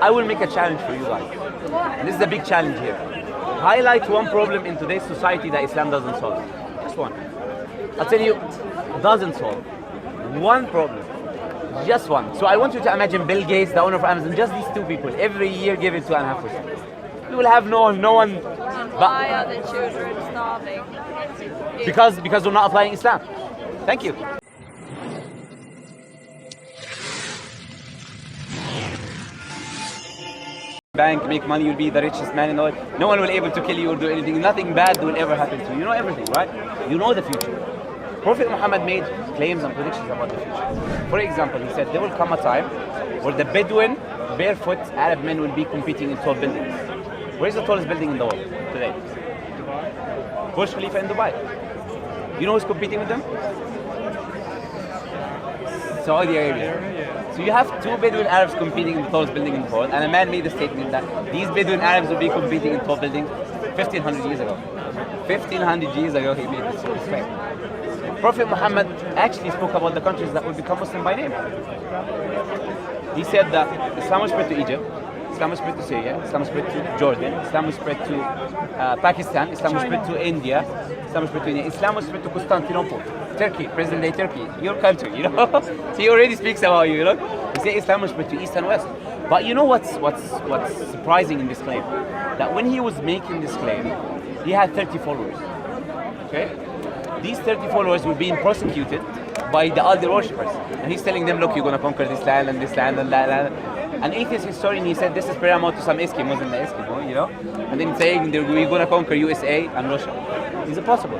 I will make a challenge for you guys. And this is a big challenge here. Highlight one problem in today's society that Islam doesn't solve. Just one. I'll tell you, doesn't solve. One problem. Just one. So I want you to imagine Bill Gates, the owner of Amazon, just these two people, every year give it 2.5%. You will have no one. Why are the children starving? Because we're not applying Islam. Thank you. Bank, make money, you'll be the richest man in the world. No one will be able to kill you or do anything. Nothing bad will ever happen to you. You know everything, right? You know the future. Prophet Muhammad made claims and predictions about the future. For example, he said there will come a time where the Bedouin, barefoot Arab men will be competing in tall buildings. Where's the tallest building in the world today? Burj Khalifa in Dubai. You know who's competing with them? Saudi Arabia. So you have two Bedouin Arabs competing in the tallest building in the world, and a man made a statement that these Bedouin Arabs will be competing in tall buildings 1500 years ago. 1500 years ago he made this claim. Prophet Muhammad actually spoke about the countries that will become Muslim by name. He said that Islam will spread to Egypt, Islam will spread to Syria, Islam will spread to Jordan, Islam will spread to Pakistan, Islam will spread to India, Islam will spread to India, Islam will spread to Constantinople, Turkey, present-day Turkey, your country, you know. So he already speaks about you, you know. He said Islam will spread to East and West. But you know what's surprising in this claim? That when he was making this claim, he had 30 followers. Okay? These 30 followers were being prosecuted by the other worshippers. And he's telling them, look, you're going to conquer this land and this land and that land. An atheist historian, he said, this is paramount to some Eskimos in the Eskimo, you know? And then saying, we're going to conquer USA and Russia. Is it possible?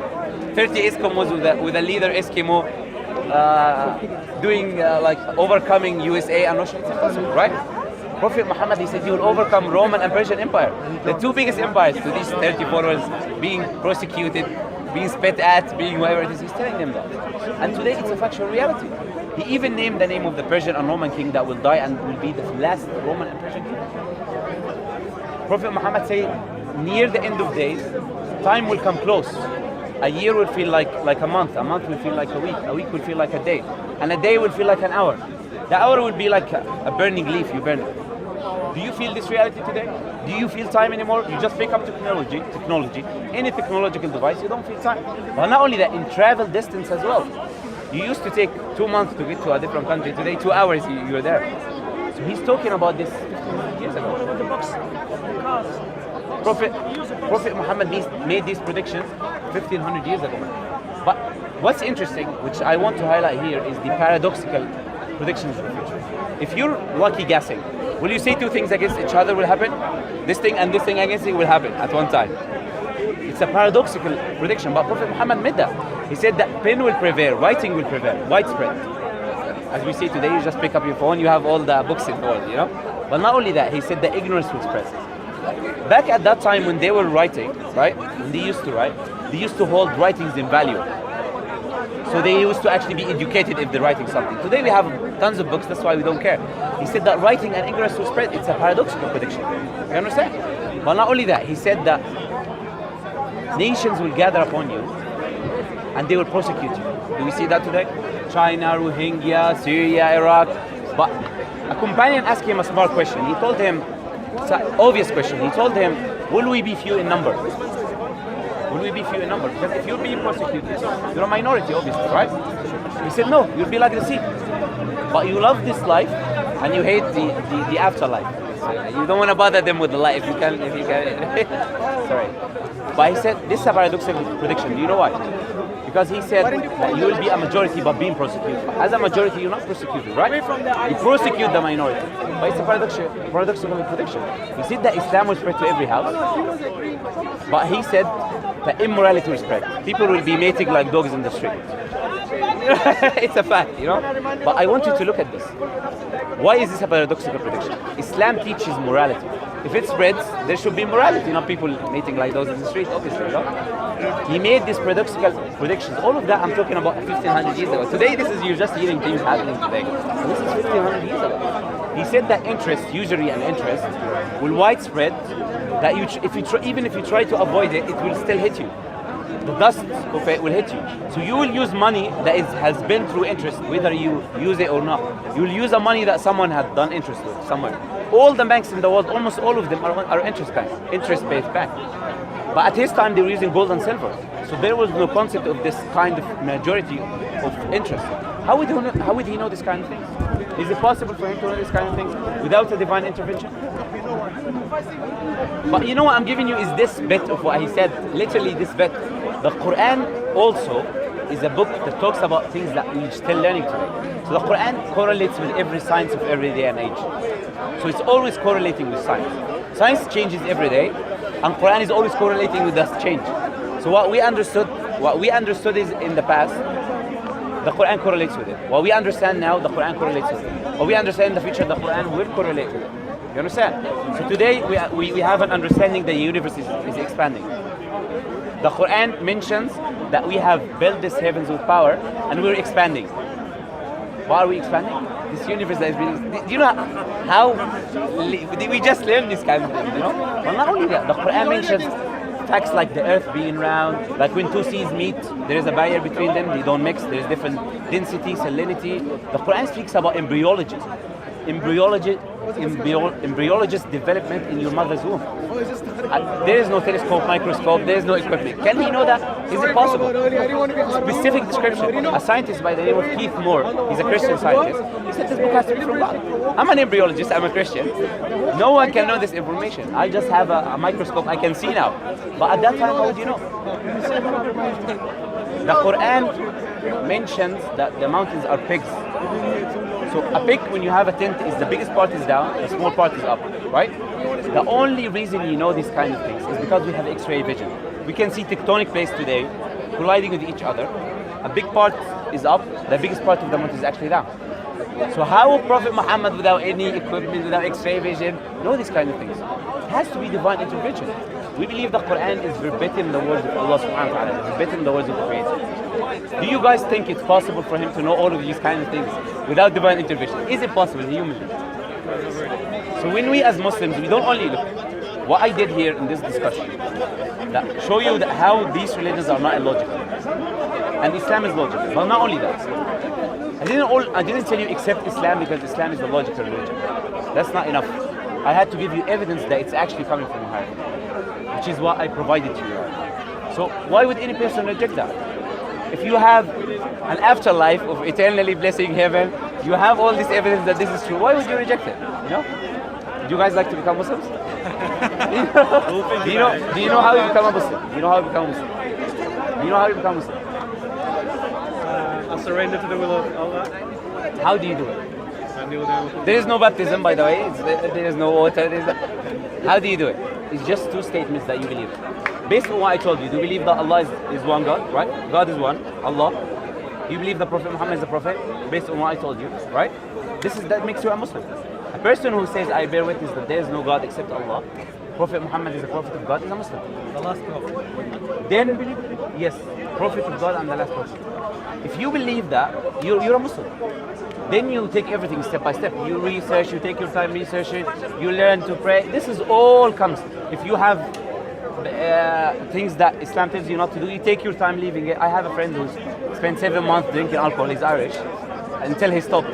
30 Eskimos with a leader Eskimo doing like overcoming USA and Russia. It's impossible, right? Prophet Muhammad, he said, he will overcome Roman and Persian Empire. The two biggest empires, to these 30 followers being prosecuted, being spit at, being whatever it is, he's telling them that. And today it's a factual reality. He even named the name of the Persian and Roman king that will die and will be the last Roman and Persian king. Prophet Muhammad said, near the end of days, time will come close. A year will feel like a month will feel like a week will feel like a day, and a day will feel like an hour. The hour will be like a burning leaf, you burn it. Do you feel this reality today? Do you feel time anymore? You just pick up technology, any technological device, you don't feel time. But not only that, in travel distance as well. You used to take 2 months to get to a different country. Today, 2 hours, you're there. So he's talking about this 1500 years ago. Prophet Muhammad made these predictions 1500 years ago. But what's interesting, which I want to highlight here, is the paradoxical predictions of the future. If you're lucky guessing, will you say two things against each other will happen? This thing and this thing against it will happen at one time. It's a paradoxical prediction, but Prophet Muhammad made that. He said that pen will prevail, writing will prevail, widespread. As we say today, you just pick up your phone, you have all the books in the world, you know? But not only that, he said that ignorance will spread. Back at that time when they were writing, right? When they used to write, they used to hold writings in value. So they used to actually be educated if they're writing something. Today we have tons of books, that's why we don't care. He said that writing and ignorance will spread. It's a paradoxical prediction. You understand? But not only that, he said that nations will gather upon you and they will prosecute you. Do we see that today? China, Rohingya, Syria, Iraq. But a companion asked him a smart question. He told him, it's an obvious question. He told him, will we be few in number? Will we be few in number? Because if you're being prosecuted, you're a minority, obviously, right? He said, no, you'll be like the sea. But you love this life and you hate the afterlife. So you don't want to bother them with the life. If you can. Sorry. But he said, this is a paradoxical prediction. Do you know why? Because he said that you will be a majority but being prosecuted. As a majority, you're not prosecuted, right? You prosecute the minority. But it's a paradoxical prediction. He said that Islam will spread to every house. But he said that immorality will spread. People will be mating like dogs in the street. It's a fact, you know? But I want you to look at this. Why is this a paradoxical prediction? Islam teaches morality. If it spreads, there should be morality, not people mating like dogs in the street, obviously, you know? He made these paradoxical predictions. All of that I'm talking about 1500 years ago. Today, you're just hearing things happening today. This is 1500 years ago. He said that usury and interest, will widespread, that even if you try to avoid it, it will still hit you. The dust of it will hit you. So you will use money that has been through interest, whether you use it or not. You will use a money that someone had done interest with somewhere. all the banks in the world, almost all of them are interest-based banks. But at his time, they were using gold and silver. So there was no concept of this kind of majority of interest. How would he know this kind of things? Is it possible for him to know this kind of things without a divine intervention? But you know what I'm giving you is this bit of what he said, literally this bit. The Quran also is a book that talks about things that we're still learning today. So the Quran correlates with every science of every day and age. So it's always correlating with science. Science changes every day, and Quran is always correlating with that change. So what we understood is in the past, the Quran correlates with it. What we understand now, the Quran correlates with it. What we understand in the future, the Quran will correlate with it. You understand? So today we have an understanding that the universe is expanding. The Quran mentions that we have built this heavens with power and we're expanding. Why are we expanding? This universe that is being... Do you know how... We just learned this kind of thing, you know? Well, not only that, the Quran mentions facts like the earth being round, like when two seas meet, there is a barrier between them, they don't mix, there is different density, salinity. The Quran speaks about embryology. Embryologist development in your mother's womb. There is no telescope, microscope, there is no equipment. Can he know that? Is it possible? Specific description. A scientist by the name of Keith Moore, he's a Christian scientist, he said this book has to be from God. I'm an embryologist, I'm a Christian. No one can know this information. I just have a microscope I can see now. But at that time, how would you know? The Quran mentions that the mountains are pigs. So a pig, when you have a tent, is the biggest part is down, the small part is up, right? The only reason you know these kind of things is because we have X-ray vision. We can see tectonic plates today colliding with each other. A big part is up, the biggest part of the mountain is actually down. So how will Prophet Muhammad, without any equipment, without X-ray vision, know these kind of things? It has to be divine intervention. We believe the Quran is verbatim the words of Allah subhanahu wa ta'ala, verbatim the words of the Creator. Do you guys think it's possible for him to know all of these kind of things without divine intervention? Is it possible, humanly? So when we as Muslims, we don't only look, what I did here in this discussion, that show you that how these religions are not illogical. And Islam is logical, but not only that. I didn't tell you except Islam because Islam is the logical religion. That's not enough. I had to give you evidence that it's actually coming from higher, which is what I provided to you. So why would any person reject that? If you have an afterlife of eternally blessing heaven, you have all this evidence that this is true, why would you reject it? You know? Do you guys like to become Muslims? Do you know how you become a Muslim? Do you know how you become a Muslim? Do you know how you become a Muslim? I surrender to the will of Allah. How do you do it? There is no baptism, by the way. There is no water. How do you do it? It's just two statements that you believe. Based on what I told you, do you believe that Allah is one God, right? God is one, Allah. You believe that Prophet Muhammad is a prophet, based on what I told you, right? That makes you a Muslim. A person who says, I bear witness that there is no God except Allah, Prophet Muhammad is a prophet of God, is a Muslim. The last prophet. Then, yes, prophet of God and the last prophet. If you believe that, you're a Muslim. Then you take everything step by step. You research, you take your time researching, you learn to pray. This is all comes. If you have things that Islam tells you not to do, you take your time leaving it. I have a friend who's spent 7 months drinking alcohol, he's Irish, until he stopped.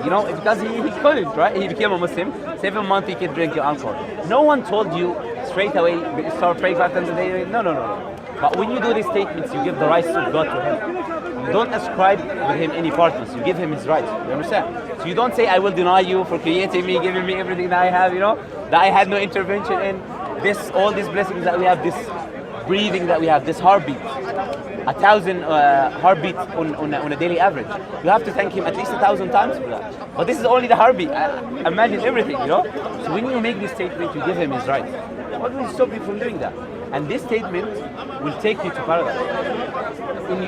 You know, because he couldn't, right? He became a Muslim, 7 months he kept drinking alcohol. No one told you straight away, start praying 5 times a day. No. But when you do these statements, you give the rights of God to him. You don't ascribe with him any partners, you give him his rights, you understand? So you don't say, I will deny you for creating me, giving me everything that I have, you know, that I had no intervention in. All these blessings that we have, this breathing that we have, this heartbeat, 1,000 heartbeats on a daily average. You have to thank him at least 1,000 times for that. But this is only the heartbeat. Imagine everything, you know? So when you make this statement, you give him his rights. What will stop you from doing that? And this statement will take you to paradise.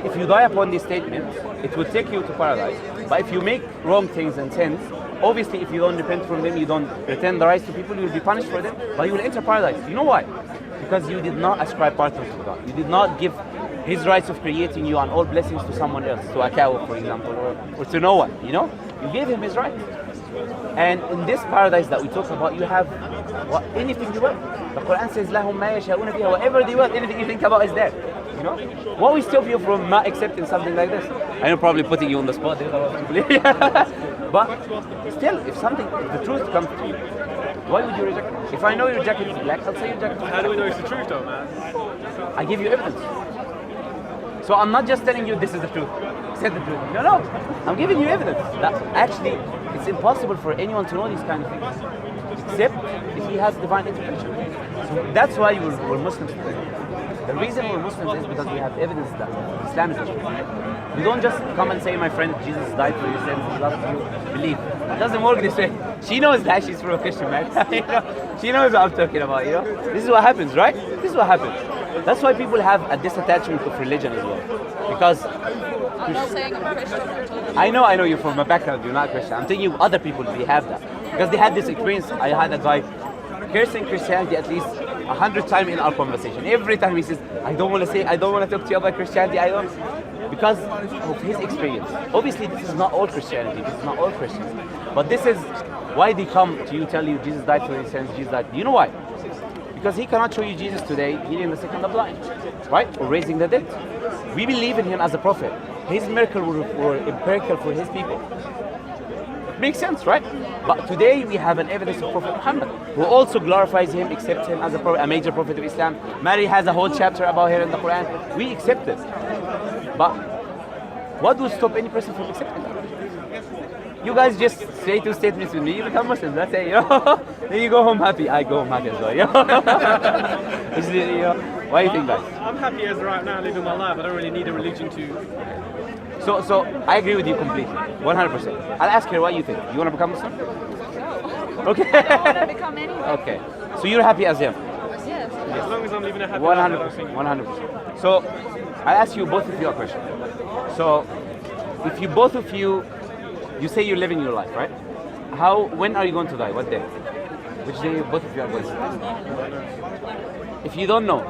If you die upon this statement, it will take you to paradise. But if you make wrong things and sins, obviously if you don't repent from them, you don't return the rights to people, you will be punished for them, but you will enter paradise. You know why? Because you did not ascribe partners to God. You did not give his rights of creating you and all blessings to someone else, to a cow, for example, or to no one, you know? You gave him his rights. And in this paradise that we talk about, you have anything you want. The Quran says, لَهُمْ مَا يَشَاءُونَ فِيهَا, whatever they want, anything you think about is there. You know? What will stop you from not accepting something like this? I know, probably putting you on the spot. But still, if the truth comes to you, Why would you reject it? If I know your jacket is black, I'll say your jacket is black. How do we know it's the truth though, man? I give you evidence. So I'm not just telling you this is the truth. Said the truth. No, I'm giving you evidence. That actually, it's impossible for anyone to know these kind of things, except if he has divine intervention. So that's why we're Muslims today. The reason we're Muslims is because we have evidence that Islam is the truth. You don't just come and say, my friend, Jesus died for your sins, he loves you, believe. It doesn't work this way. She knows that she's from a Christian, man. You know? She knows what I'm talking about, you know? This is what happens, right? This is what happens. That's why people have a disattachment of religion as well. Because I'm not saying I'm Christian. I know you're from a background, you're not Christian. I'm telling you other people, they have that. Because they had this experience. I had a guy cursing Christianity at least 100 times in our conversation. Every time he says, I don't want to talk to you about Christianity, because of his experience. Obviously, this is not all Christianity, this is not all Christians. But this is why they come to you, tell you Jesus died for your sins, Jesus died. You know why? Because he cannot show you Jesus today healing the sick and the blind, right? Or raising the dead. We believe in him as a prophet. His miracles were empirical for his people. Makes sense, right? But today we have an evidence of Prophet Muhammad, who also glorifies him, accepts him as a major prophet of Islam. Mary has a whole chapter about her in the Quran. We accept it. But what would stop any person from accepting that? You guys just say two statements with me, you become Muslims, that's it, you know? Then you go home happy, I go home happy as well, you know? Why do you think that? I'm happy as right now living my life. I don't really need a religion to... So I agree with you completely, 100%. I'll ask her what you think. You want to become Muslim? No. Okay. I don't want to become anything. Okay. So you're happy as him? Yes. As long as I'm living a happy life, I don't think... 100%. So I'll ask you both of you a question. So if you both of you say you're living your life, right? When are you going to die? What day? Which day both of you are going to die? If you don't know,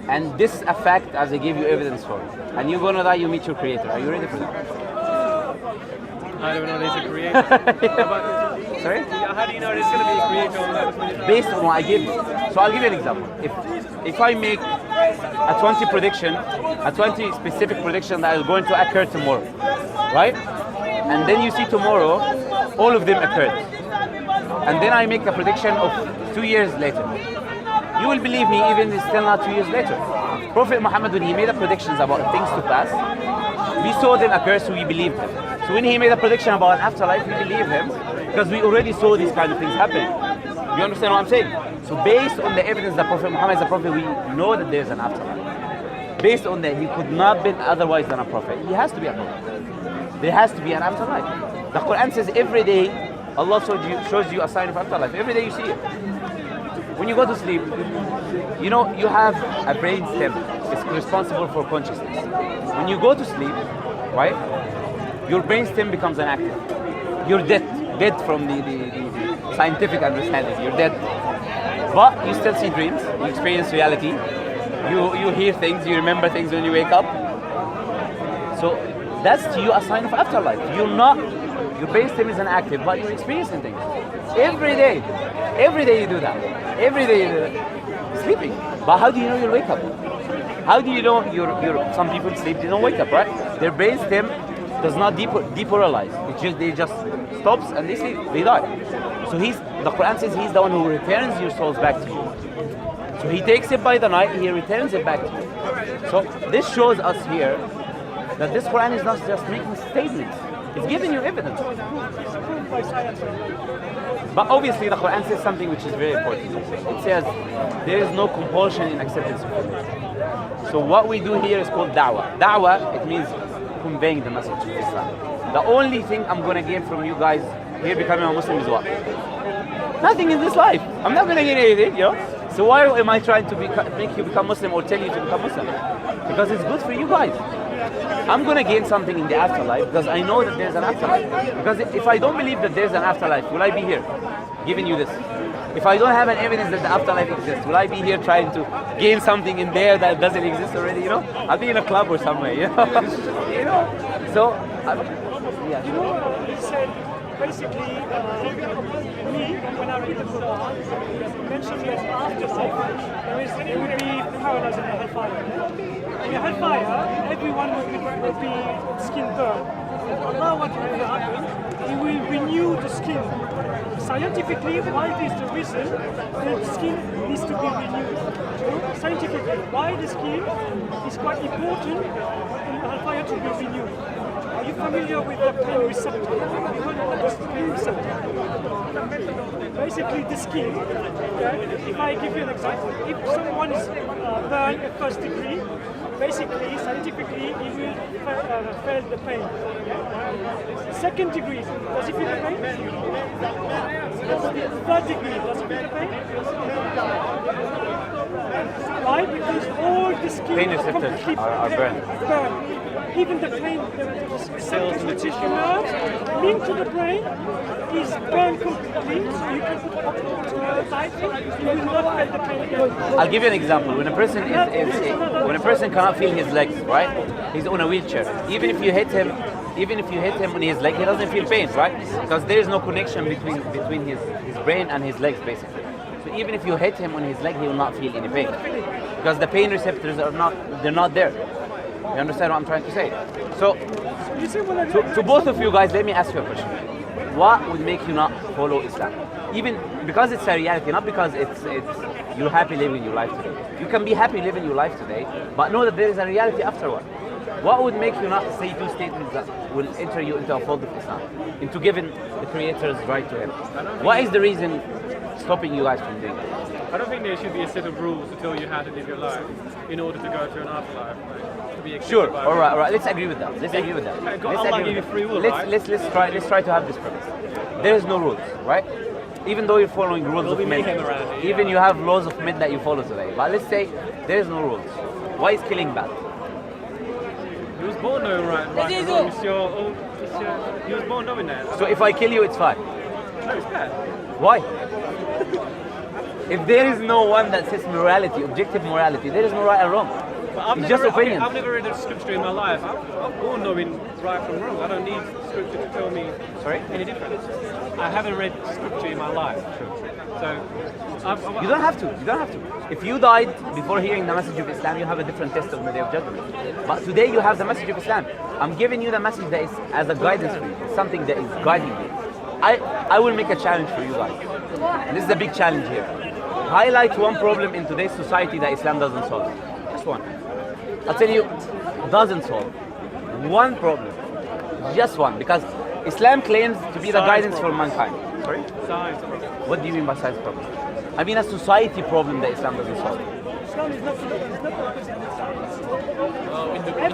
and this is a fact as I gave you evidence for, and you're going to die, you meet your creator. Are you ready for that? I don't know there's a creator. Sorry? How do you know there's going to be a creator on that? Based on what I give you. So I'll give you an example. If I make a 20 prediction, a 20 specific prediction that is going to occur tomorrow, right? And then you see tomorrow, all of them occurred. And then I make a prediction of 2 years later. You will believe me even it's still not 2 years later. Prophet Muhammad, when he made predictions about things to pass, we saw them occur, so we believed him. So when he made a prediction about an afterlife, we believe him because we already saw these kind of things happen. You understand what I'm saying? So based on the evidence that Prophet Muhammad is a prophet, we know that there's an afterlife. Based on that, he could not have been otherwise than a prophet. He has to be a prophet. There has to be an afterlife. The Quran says every day Allah shows you a sign of afterlife. Every day you see it. When you go to sleep, you know you have a brain stem. It's responsible for consciousness. When you go to sleep, right, your brain stem becomes inactive. You're dead from the scientific understanding. You're dead. But you still see dreams, you experience reality, you hear things, you remember things when you wake up. So that's to you a sign of afterlife. Your brain stem is inactive, but you're experiencing things. Every day you do that. Every day you do that. Sleeping. But how do you know you'll wake up? How do you know some people sleep, they don't wake up, right? Their brain stem does not depolarize. They just stops and they sleep, they die. So the Quran says he's the one who returns your souls back to you. So he takes it by the night, he returns it back to you. So this shows us here that this Quran is not just making statements, it's giving you evidence. But obviously the Quran says something which is very important. It says there is no compulsion in acceptance of faith. So what we do here is called Dawah. Dawah, it means conveying the message of Islam. The only thing I'm going to gain from you guys here becoming a Muslim is what? Nothing in this life. I'm not going to gain anything, you know? So why am I trying to make you become Muslim or tell you to become Muslim? Because it's good for you guys. I'm going to gain something in the afterlife because I know that there's an afterlife. Because if I don't believe that there's an afterlife, will I be here giving you this? If I don't have an evidence that the afterlife exists, will I be here trying to gain something in there that doesn't exist already, you know? I'll be in a club or somewhere, you know? You know? So, yeah. You know, he said, basically, me, when I read the Quran, it mentions that afterlife, it would be paradise and hellfire. In the hellfire, everyone would be skin burned. Allah, what will happen? He will renew the skin. scientifically, why is the reason the skin needs to be renewed? Scientifically, why the skin is quite important in hellfire to be renewed. Are you familiar with the pain receptor? Have you heard of the pain receptor? Basically, the skin, if I give you an example, if someone is burned at first degree, basically, scientifically, he will feel the pain. Second degree, does he feel the pain? Third degree, does he feel the pain? Why? Because all the skin Pain receptors are burned. Even the pain, the cells in the tissue nerve linked to the brain is burned completely, so you can put you will not feel the pain again. I'll give you an example. When a person cannot feel his legs, right? He's on a wheelchair. Even if you hit him on his leg, he doesn't feel pain, right? Because there is no connection between his brain and his legs, basically. So even if you hit him on his leg, he will not feel any pain, because the pain receptors are not there. You understand what I'm trying to say? So, to both of you guys, let me ask you a question. What would make you not follow Islam? Even because it's a reality, not because it's you're happy living your life today. You can be happy living your life today, but know that there is a reality afterward. What would make you not say two statements that will enter you into a fold of Islam, into giving the Creator's right to Him? What is the reason stopping you guys from doing that? I don't think there should be a set of rules to tell you how to live your life in order to go to an afterlife. To be accepted Sure. by All right. Let's agree with that. Let's agree with that. Okay, Let's Allah agree gave with you free will, that. right? Let's try to have this premise. There is no rules, right? Even though you're following rules There'll of be men, mayhem around it, even yeah. you have laws of men that you follow today. But let's say there is no rules. Why is killing bad? He was born knowing right and wrong. He was born knowing that. So if I kill you, it's fine. No, it's bad. Why? If there is no one that says morality, objective morality, there is no right and wrong. But It's just opinion. I've never read a scripture in my life. I'm born knowing right from wrong. I don't need scripture to tell me any difference. I haven't read scripture in my life. So You don't have to. You don't have to. If you died before hearing the message of Islam, you have a different test on the Day of Judgment. But today you have the message of Islam. I'm giving you the message that is as a guidance for you, something that is guiding you. I will make a challenge for you guys. And this is a big challenge here. Highlight one problem in today's society that Islam doesn't solve. Just one. I'll tell you, doesn't solve. One problem. Just one. Because Islam claims to be the guidance for mankind. Sorry? science problem. What do you mean by science problem? I mean a society problem that Islam doesn't solve. Islam is not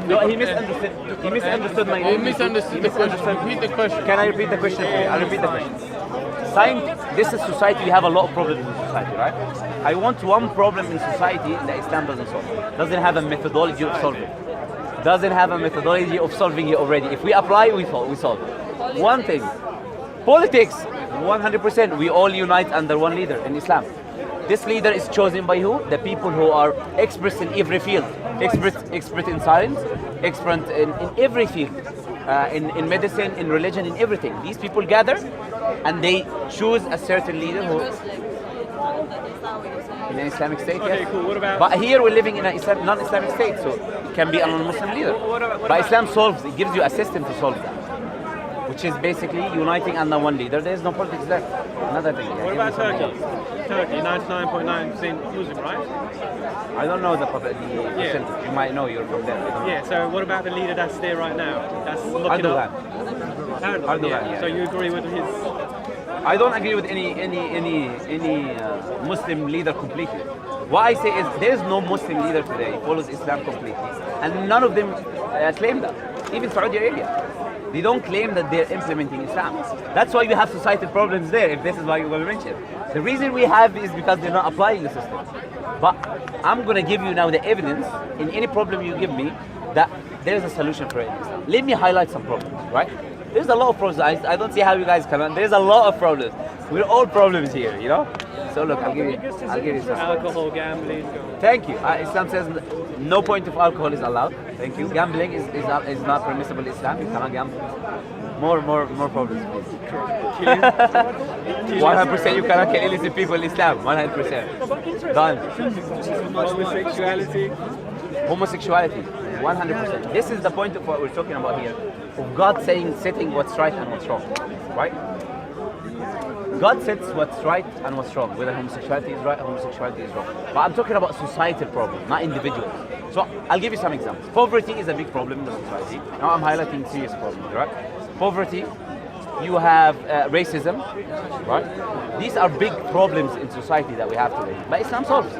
No, he misunderstood. He misunderstood my. You misunderstood the question. Repeat the question. Can I repeat the question for you? I'll repeat the question. This is society. We have a lot of problems in society, right? I want one problem in society that Islam doesn't solve. Doesn't have a methodology of solving. Doesn't have a methodology of solving it already. If we apply, we solve. One thing. Politics. 100%. We all unite under one leader in Islam. This leader is chosen by who? The people who are experts in every field. Expert in science, expert in every field. In medicine, in religion, in everything. These people gather and they choose a certain leader who... In an Islamic state, Okay, yes. cool. What about... But here we're living in a non-Islamic state, so it can be a non-Muslim leader. But Islam solves, it gives you a system to solve that. Which is basically uniting under one leader. There is no politics there. Another thing. What about Turkey? Turkey, 99.9% Muslim, right? I don't know the percentage. You might know, you're from there. Yeah, so what about the leader that's there right now? That's looking Erdogan. up. Erdogan, Yeah. So you agree with his... I don't agree with any Muslim leader completely. What I say is there is no Muslim leader today who follows Islam completely, and none of them claim that. Even Saudi Arabia, they don't claim that they're implementing Islam. That's why we have societal problems there. If this is what you're going to mention, the reason we have is because they're not applying the system. But I'm going to give you now the evidence in any problem you give me that there is a solution for it. Let me highlight some problems, right? There's a lot of problems. I don't see how you guys come. There's a lot of problems. We're all problems here, you know. So look, I'll give you some. Alcohol, gambling. Thank you. Islam says no point of alcohol is allowed. Thank you. Gambling is not permissible in Islam. You cannot gamble. More problems, please. 100% you cannot kill innocent people in Islam. 100%. Done. Homosexuality. Homosexuality. 100%. This is the point of what we're talking about here. Of God saying, setting what's right and what's wrong. Right? God sets what's right and what's wrong. Whether homosexuality is right or homosexuality is wrong. But I'm talking about societal problem, not individuals. So I'll give you some examples. Poverty is a big problem in the society. Now I'm highlighting serious problems, right? Poverty, you have racism, right? These are big problems in society that we have today. But Islam solves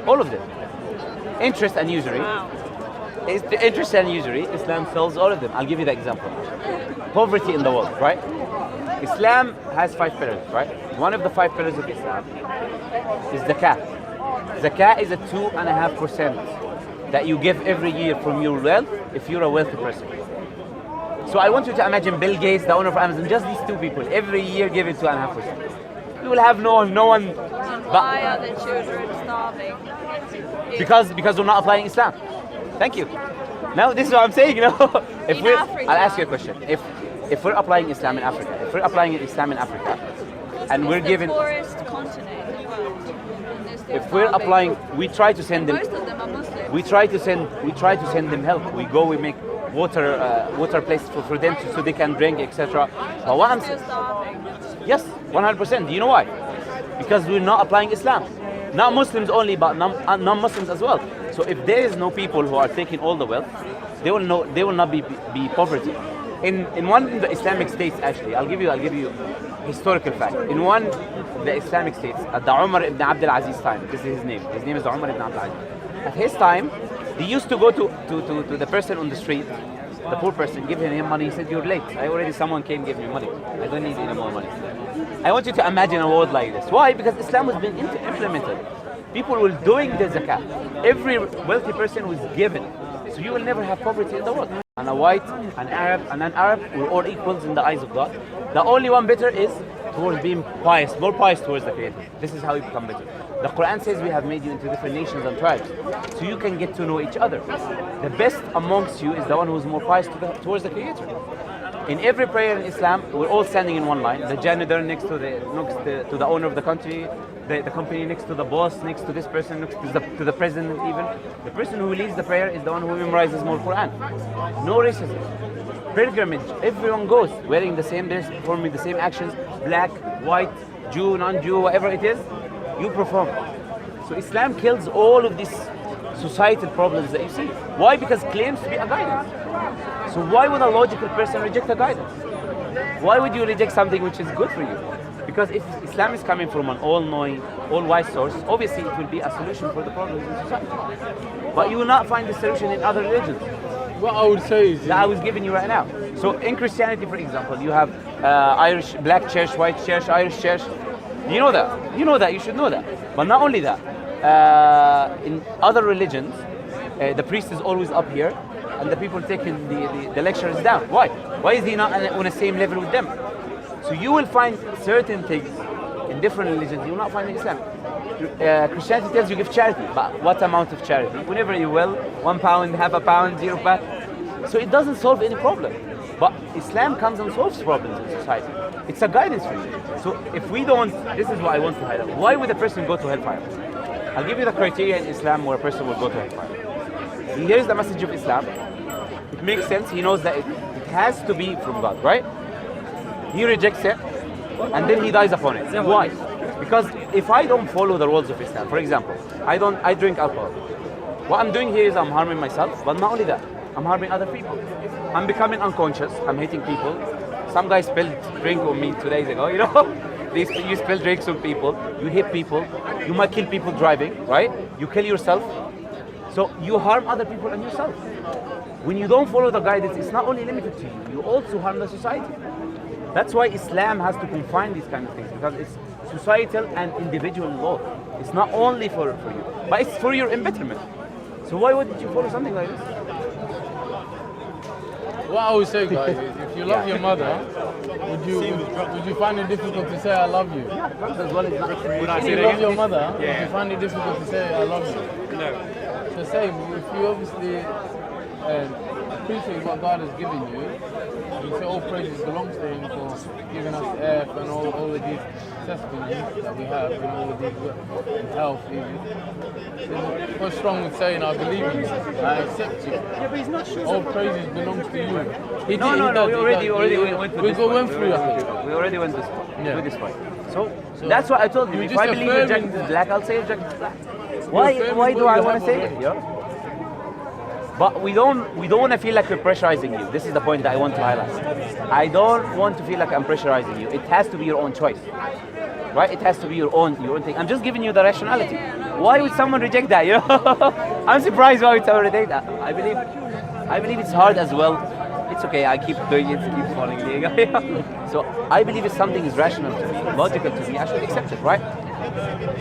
all of them. Interest and usury. Interest and usury, Islam solves all of them. I'll give you the example. Poverty in the world, right? Islam has 5 pillars, right? One of the 5 pillars of Islam is zakat. Zakat is a 2.5% that you give every year from your wealth if you're a wealthy person. So I want you to imagine Bill Gates, the owner of Amazon, just these 2 people, every year giving 2.5%. You will have no one. Why are the children starving? Because we're not applying Islam. Thank you. Now this is what I'm saying, you know. Africa. I'll ask you a question. If we're applying Islam in Africa, and we're given, the poorest continent in the world. And they're still if we're starving. applying, we try to send them. Most of them are Muslims. We try to send them help. We make water places for them so they can drink, etc. But what I'm Still saying, starving. yes, 100%. Do you know why? Because we're not applying Islam. Not Muslims only, but non-Muslims as well. So if there is no people who are taking all the wealth, they will not be poverty. In one of the Islamic states, actually, I'll give you historical fact. In one of the Islamic states, at the Umar ibn Abdul Aziz time, this is his name. His name is Umar ibn Abdul Aziz. At his time, he used to go to the person on the street, the poor person, give him money. He said, "You're late. Someone came give me money. I don't need any more money." I want you to imagine a world like this. Why? Because Islam was being implemented. People were doing the zakat. Every wealthy person was given. So you will never have poverty in the world. And a white, an Arab, and an Arab, we're all equals in the eyes of God. The only one better is towards being pious, more pious towards the Creator. This is how you become better. The Quran says we have made you into different nations and tribes, so you can get to know each other. The best amongst you is the one who is more pious towards the Creator. In every prayer in Islam, we're all standing in one line. The janitor next to the owner of the country, the company next to the boss, next to this person, next to the president even. The person who leads the prayer is the one who memorizes more Quran. No racism. Pilgrimage, everyone goes wearing the same dress, performing the same actions, black, white, Jew, non-Jew, whatever it is, you perform. So Islam kills all of these societal problems that you see. Why? Because it claims to be a guidance. So why would a logical person reject a guidance? Why would you reject something which is good for you? Because if Islam is coming from an all-knowing, all-wise source, obviously it will be a solution for the problems in society. But you will not find the solution in other religions. What I would say is That I was giving you right now. So in Christianity, for example, you have Irish, black church, white church, Irish church. You know that. You know that. You should know that. But not only that. In other religions, the priest is always up here, and the people taking the lecturers down. Why? Why is he not on the same level with them? So you will find certain things in different religions you will not find in Islam. Christianity tells you give charity, but what amount of charity? Whenever you will, £1, half a pound, £0. So it doesn't solve any problem. But Islam comes and solves problems in society. It's a guidance for you. So if we don't, this is what I want to highlight. Why would a person go to hellfire? I'll give you the criteria in Islam where a person will go to hellfire. And here's the message of Islam. It makes sense. He knows that it has to be from God, right? He rejects it, and then he dies upon it. Why? Because if I don't follow the rules of Islam, for example, I drink alcohol. What I'm doing here is I'm harming myself, but not only that, I'm harming other people. I'm becoming unconscious. I'm hitting people. Some guy spilled drink on me 2 days ago. You know, you spill drinks on people. You hit people. You might kill people driving, right? You kill yourself. So you harm other people and yourself. When you don't follow the guidance, it's not only limited to you. You also harm the society. That's why Islam has to confine these kind of things, because it's societal and individual law. It's not only for you, but it's for your betterment. So why wouldn't you follow something like this? What I would say, guys, is if you love your mother, would you find it difficult to say I love you? As well as Would I If say you that love again? your mother, would you find it difficult to say I love you? No. The same. If you obviously appreciate what God has given you, you say all praises belongs to Him for giving us earth and all of these sustenance that we have, and all of these health even. So what's wrong with saying I believe in you, I accept you? Yeah, but he's not sure. All praises belongs to you. No, we already went through this point. through We already went this point. Yeah. With this point. So that's what I told you. you're If just I believe affirming rejected is that. black, I'll say rejected is black. You're Why affirming do what I you want have to say it? already. Yeah. But we don't want to feel like we're pressurizing you. This is the point that I want to highlight. I don't want to feel like I'm pressurizing you. It has to be your own choice. Right? It has to be your own thing. I'm just giving you the rationality. Why would someone reject that? You know? I'm surprised why would someone reject that. I believe it's hard as well. It's okay, I keep doing it, keep falling. So I believe if something is rational to me, logical to me, I should accept it, right?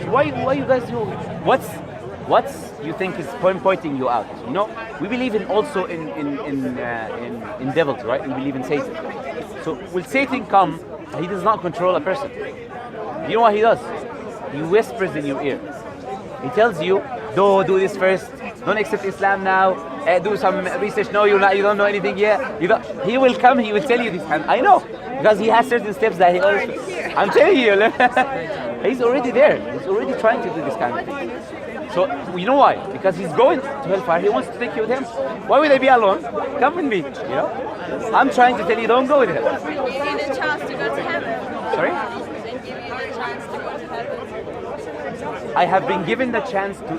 So why you guys do? What's you think is pointing you out? You know, we believe in also in devils, right? We believe in Satan. So will Satan come? He does not control a person. You know what he does? He whispers in your ear. He tells you, do this first. Don't accept Islam now. Do some research. No, you don't know anything yet. He will come. He will tell you this. And I know because he has certain steps that he always. I'm telling you, he's already there. He's already trying to do this kind of thing. So you know why? Because he's going to hellfire. He wants to take you with him. Why would I be alone? Come with me. You know. I'm trying to tell you, don't go with him. You need a chance to go to heaven. Sorry. They give you the chance to go to heaven. I have been given the chance to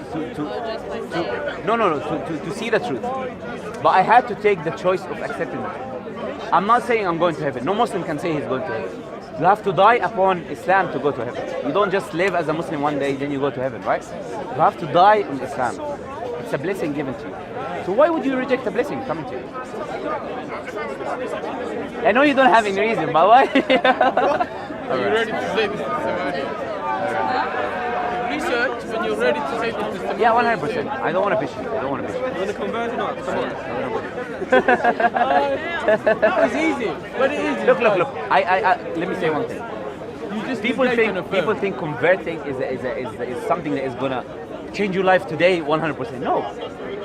see the truth, but I had to take the choice of accepting it. I'm not saying I'm going to heaven. No Muslim can say he's going to heaven. You have to die upon Islam to go to heaven. You don't just live as a Muslim one day, then you go to heaven, right? You have to die in Islam. It's a blessing given to you. So why would you reject a blessing coming to you? I know you don't have any reason, but why? Are you ready to say this testimony? Research when you're ready to say this testimony. Yeah, 100%. I don't want to push you. You want to convert or not? Come on. No, it's easy. But it is. Look. Let me say one thing. You just People deflect and affirm. think converting is something that is gonna change your life today 100%. No.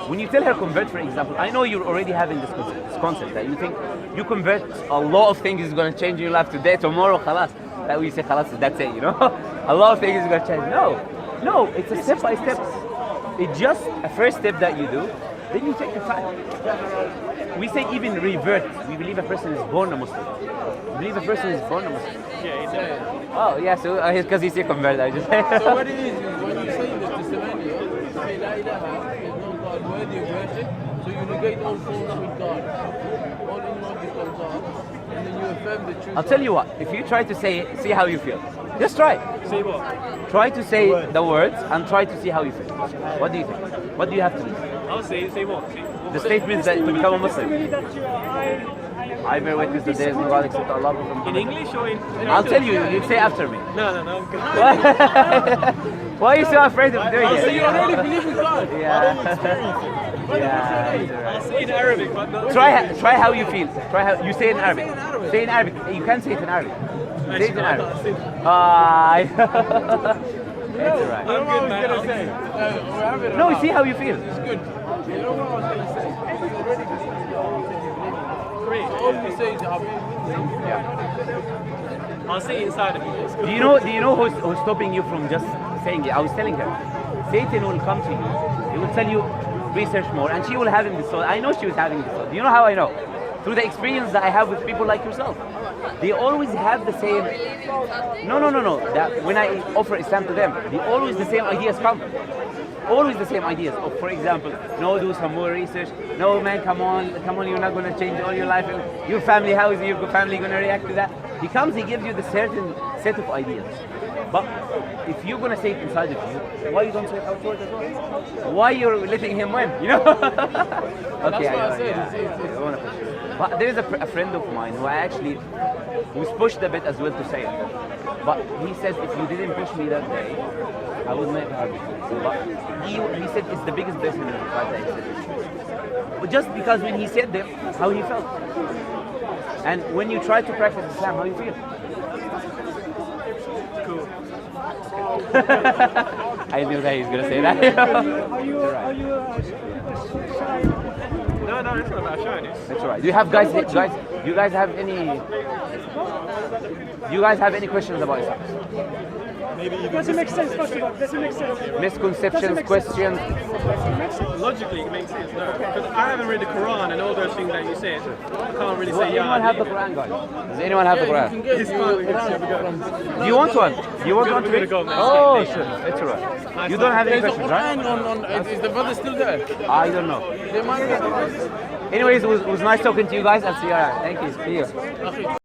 When you tell her convert, for example, I know you're already having this concept that you think you convert, a lot of things is gonna change your life today, tomorrow, khalas. That we say khalas, that's it, you know. A lot of things is gonna change. No, it's a step by step. It's just a first step that you do, then you take the time. We say even revert. We believe a person is born a Muslim. We believe a person is born a Muslim. Yeah, it's Oh, yeah, so because he said convert, I just So what it is when you say the testimony, you say La ilaha, there's no God worthy of worship, so you negate all forms with God. All illogical God. And then you affirm the truth. I'll tell you what, if you try to say it, see how you feel. Just try. Say what? Try to say the words and try to see how you feel. What do you think? What do you have to do? I'll say what? Say what? The statements that to become a Muslim. That you are, I bear witness that there is no God except Allah. From In English or in? I'll tell you, you say after me. No, I'm good. Why are you so afraid of doing So it? you already believe in God. Yeah. I'll say in Arabic, but not. Try how you feel. Try how you say it in Arabic. Say it in Arabic. You can't say it in Arabic. Say it in Arabic. It's alright. I'm good, man. I'll say. We're having No, see how you feel. It's good. You know what I was going to say? You already believe in God. You said you believe in God. Great. So all you say is I'll be I'll say it inside of me. Do you know who's stopping you from just saying it? I was telling her, Satan will come to you. He will tell you, research more, and she will have this thought. I know she was having this thought. Do you know how I know? Through the experience that I have with people like yourself. They always have the same. No. That when I offer Islam to them, always the same ideas come. Always the same ideas. For example, no, do some more research. No, man, come on, you're not going to change all your life. Your family, how is your family going to react to that? He comes, he gives you the certain set of ideas. But if you're going to say it inside of you, why you don't say it outward as well? Why you're letting him win, you know? Okay, That's what I said. I want to push you. But there is a friend of mine who was pushed a bit as well to say it. But he said, if you didn't push me that day, I would never have it. But he said it's the biggest blessing in his life that he said it. But just because when he said them, how he felt. And when you try to practice Islam, how you feel. Cool. I knew that he was going to say that. are you shy? No, it's not about shyness. That's all right. Do you have guys? Do you guys have any? Do you guys have any questions about Islam? maybe even Does it make sense, first of all? Does it make sense? Misconceptions, questions. logically it makes sense. No, because I haven't read the Quran and all those things that you said. I can't really Does say yeah. anyone I have the believe it. Quran, guys? Does anyone have the You Quran? can get It's you fine. Quran Do you want one? Do you want one to We're read? gonna go, man. Oh, sure. It's alright. You don't have any There's a questions, right? Quran on. Is the brother still there? I don't know. They might be. Anyways, it was nice talking to you guys. I'll see you around. Thank you. See you. Okay.